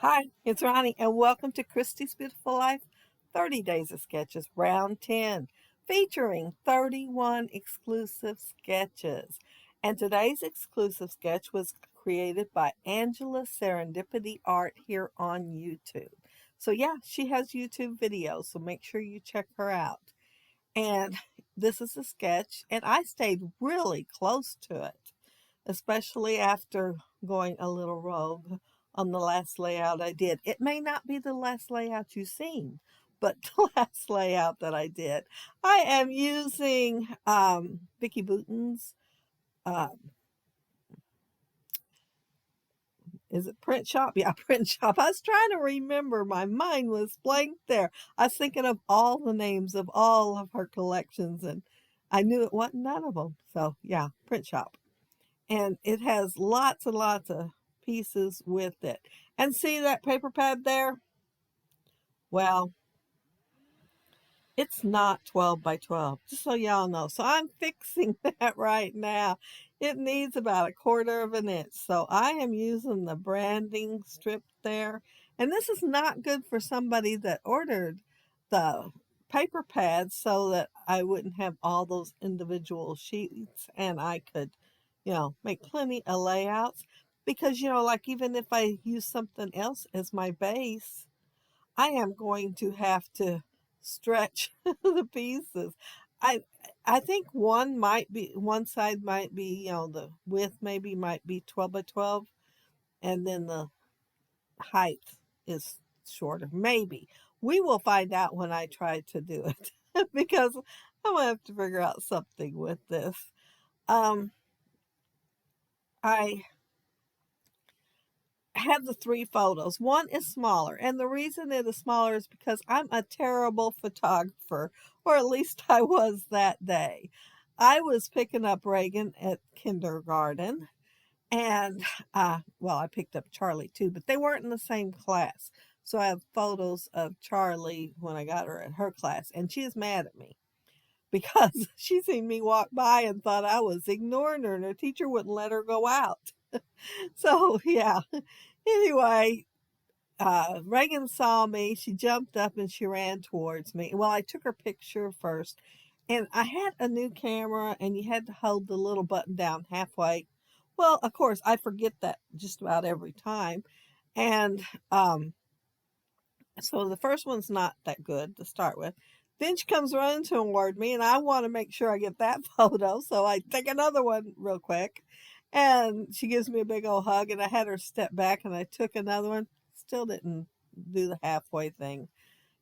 Hi, it's Ronnie, and welcome to Christy's Beautiful Life 30 Days of Sketches, Round 10, featuring 31 exclusive sketches. And today's exclusive sketch was created by Angela Serendipity Art here on YouTube. So, yeah, she has YouTube videos, so make sure you check her out. And this is a sketch, and I stayed really close to it, especially after going a little rogue on the last layout I did. It may not be the last layout you've seen, but the last layout that I did. I am using Vicki Boutin's, uh, is it Print Shop? Yeah, Print Shop. I was trying to remember. My mind was blank there. I was thinking of all the names of all of her collections, and I knew it wasn't none of them. So, yeah, Print Shop. And it has lots and lots of pieces with it. And see that paper pad there? Well, it's not 12 by 12, just so y'all know. So I'm fixing that right now. It needs about 1/4 of an inch. So I am using the branding strip there. And this is not good for somebody that ordered the paper pads so that I wouldn't have all those individual sheets and I could, make plenty of layouts. Because, like even if I use something else as my base, I am going to have to stretch the pieces. I I think one side might be, the width maybe might be 12 by 12 and then the height is shorter. Maybe. We will find out when I try to do it because I'm gonna have to figure out something with this. Um I have the three photos. One is smaller, and the reason it is smaller is because I'm a terrible photographer, or at least I was that day. I was picking up Reagan at kindergarten, and well, I picked up Charlie too, but they weren't in the same class. So I have photos of Charlie when I got her at her class, and she is mad at me because she seen me walk by and thought I was ignoring her, and her teacher wouldn't let her go out. So yeah. Anyway, Reagan saw me. She jumped up and she ran towards me. Well, I took her picture first, and I had a new camera, and you had to hold the little button down halfway. Well, of course, I forget that just about every time. And so the first one's not that good to start with. Then she comes running toward me, and I want to make sure I get that photo. So I take another one real quick. And she gives me a big old hug, and I had her step back, and I took another one. Still didn't do the halfway thing.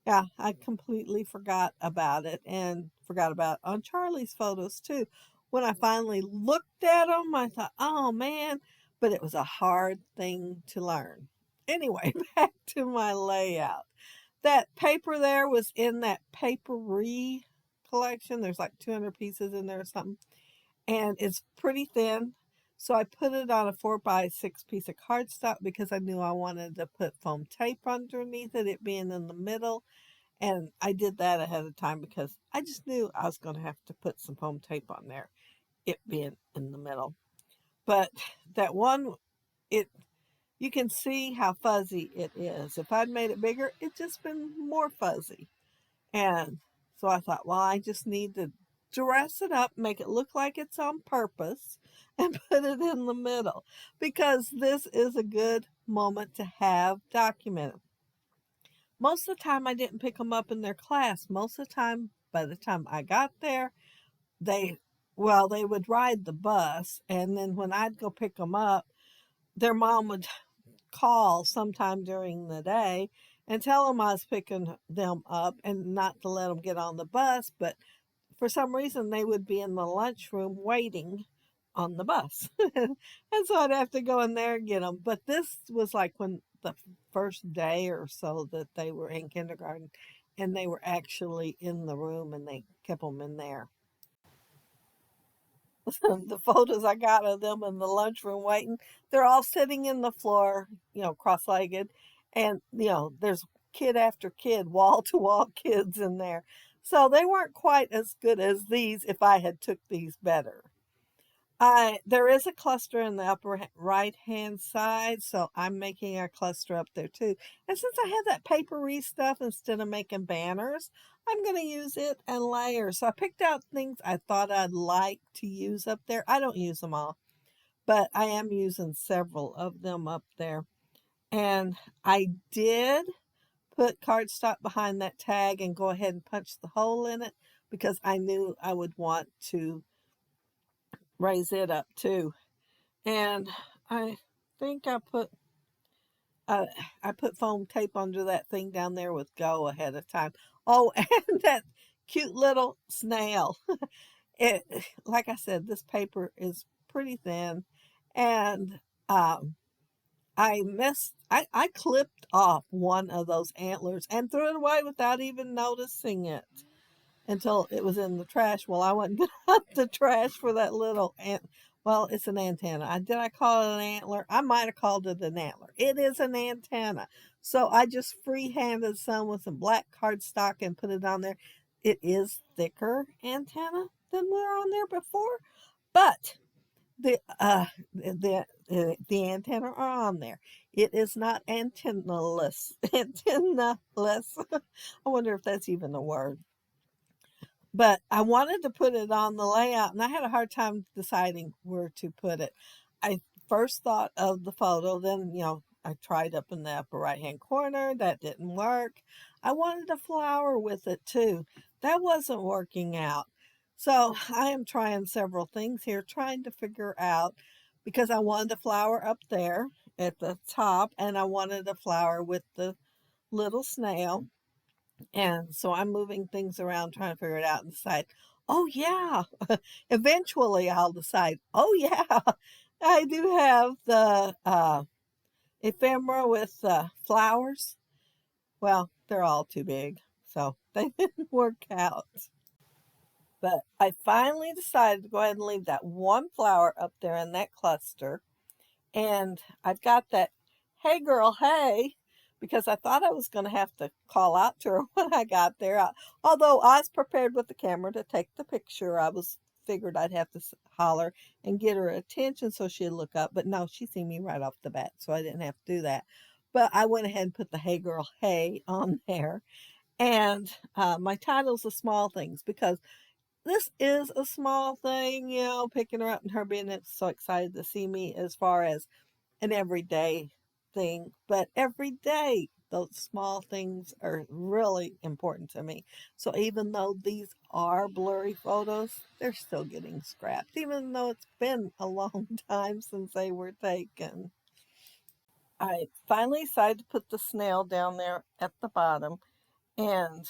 Yeah, I completely forgot about it and forgot about on Charlie's photos too. When I finally looked at them, I thought, oh man, but it was a hard thing to learn. Anyway, back to my layout. That paper there was in that papery collection. There's like 200 pieces in there or something. And it's pretty thin. So I put it on a 4x6 piece of cardstock because I knew I wanted to put foam tape underneath it, it being in the middle. And I did that ahead of time because I just knew I was going to have to put some foam tape on there, it being in the middle. But that one, it you can see how fuzzy it is. If I'd made it bigger, it'd just been more fuzzy. And so I thought, well, I just need to dress it up, make it look like it's on purpose, and put it in the middle because this is a good moment to have documented. Most of the time, I didn't pick them up in their class. Most of the time, by the time I got there, they, well, they would ride the bus. And then when I'd go pick them up, their mom would call sometime during the day and tell them I was picking them up and not to let them get on the bus. But for some reason, they would be in the lunchroom waiting on the bus. And so I'd have to go in there and get them. But this was like when the first day or so that they were in kindergarten and they were actually in the room and they kept them in there. The photos I got of them in the lunchroom waiting, they're all sitting in the floor, cross legged. And, there's kid after kid, wall to wall kids in there. So they weren't quite as good as these if I had took these better. There is a cluster in the upper right hand side, so I'm making a cluster up there too. And since I have that papery stuff instead of making banners, I'm going to use it and layers. So I picked out things I thought I'd like to use up there. I don't use them all, but I am using several of them up there. And I did put cardstock behind that tag and go ahead and punch the hole in it because I knew I would want to raise it up too. And I think uh, I put foam tape under that thing down there with Go ahead of time. Oh, and that cute little snail. It, like I said, this paper is pretty thin, and um, I clipped off one of those antlers and threw it away without even noticing it until it was in the trash. Well, I went and got the trash for that little well, it's an antenna. Did I call it an antler? I might have called it an antler. It is an antenna. So I just free-handed some with some black cardstock and put it on there. It is thicker antenna than we were on there before, but the antenna are on there. It is not antennaless. Antennaless. I wonder if that's even a word. But I wanted to put it on the layout, and I had a hard time deciding where to put it. I first thought of the photo, then, I tried up in the upper right-hand corner. That didn't work. I wanted a flower with it, too. That wasn't working out. So I am trying several things here, trying to figure out, because I wanted a flower up there at the top, and I wanted a flower with the little snail. And so I'm moving things around, trying to figure it out and decide, oh, yeah, eventually I'll decide, oh, yeah, I do have the ephemera with flowers. Well, they're all too big, so they didn't work out. But I finally decided to go ahead and leave that one flower up there in that cluster. And I've got that, hey girl, hey, because I thought I was going to have to call out to her when I got there. Although I was prepared with the camera to take the picture, I was figured I'd have to holler and get her attention so she'd look up. But no, she seen me right off the bat, so I didn't have to do that. But I went ahead and put the hey girl, hey on there. And my title's the small things because this is a small thing, picking her up and her being so excited to see me as far as an everyday thing, but every day those small things are really important to me. So even though these are blurry photos, they're still getting scrapped, even though it's been a long time since they were taken. I finally decided to put the snail down there at the bottom and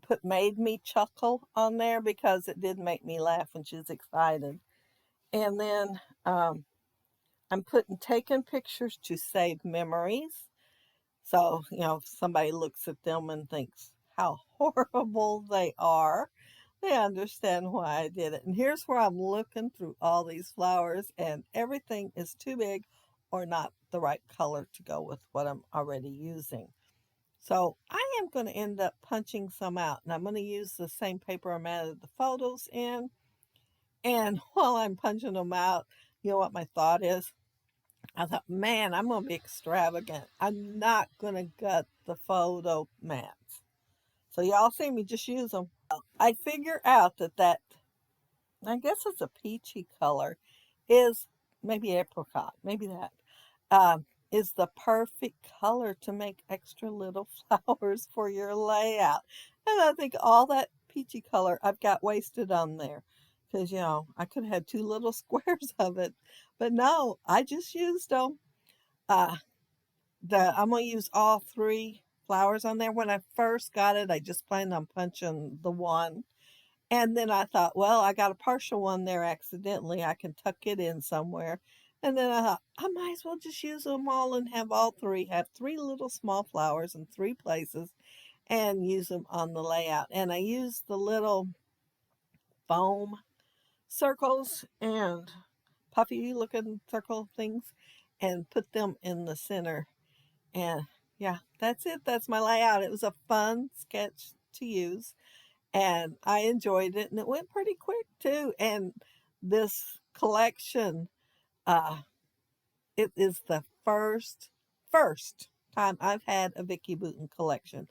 put made me chuckle on there because it did make me laugh when she was excited. And then I'm taking pictures to save memories. So, if somebody looks at them and thinks how horrible they are, they understand why I did it. And here's where I'm looking through all these flowers, and everything is too big or not the right color to go with what I'm already using. So I am going to end up punching some out, and I'm going to use the same paper I added the photos in. And while I'm punching them out, you know what my thought is? I thought, man, I'm going to be extravagant. I'm not going to gut the photo mats. So y'all see me just use them. I figure out that I guess it's a peachy color, is maybe apricot, maybe that, is the perfect color to make extra little flowers for your layout. And I think all that peachy color I've got wasted on there. Because, I could have had two little squares of it. But no, I just used them. Uh, I'm going to use all three flowers on there. When I first got it, I just planned on punching the one. And then I thought, well, I got a partial one there accidentally. I can tuck it in somewhere. And then I thought, I might as well just use them all and have all three, have three little small flowers in three places and use them on the layout. And I used the little foam circles and puffy looking circle things and put them in the center. And yeah, that's it. That's my layout. It was a fun sketch to use and I enjoyed it and it went pretty quick too. And this collection. Uh, it is the first time I've had a Vicki Boutin collection.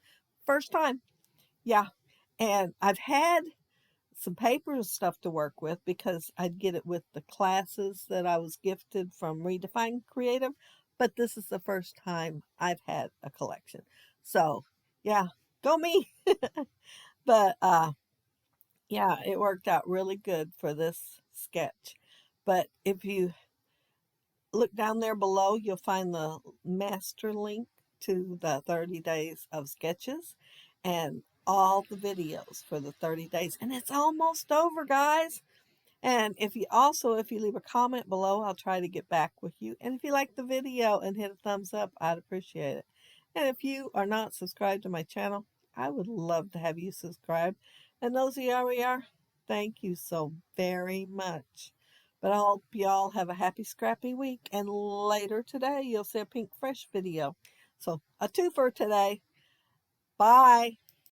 First time. Yeah. And I've had some paper and stuff to work with because I'd get it with the classes that I was gifted from Redefine Creative. But this is the first time I've had a collection. So, yeah, go me. But yeah, it worked out really good for this sketch. But if you look down there below, you'll find the master link to the 30 days of sketches and all the videos for the 30 days. And it's almost over, guys. And if you leave a comment below, I'll try to get back with you. And if you like the video and hit a thumbs up, I'd appreciate it. And if you are not subscribed to my channel, I would love to have you subscribe. And those of you already are, thank you so very much. But I hope y'all have a happy scrappy week. And later today, you'll see a Pink Fresh video. So a twofer today. Bye.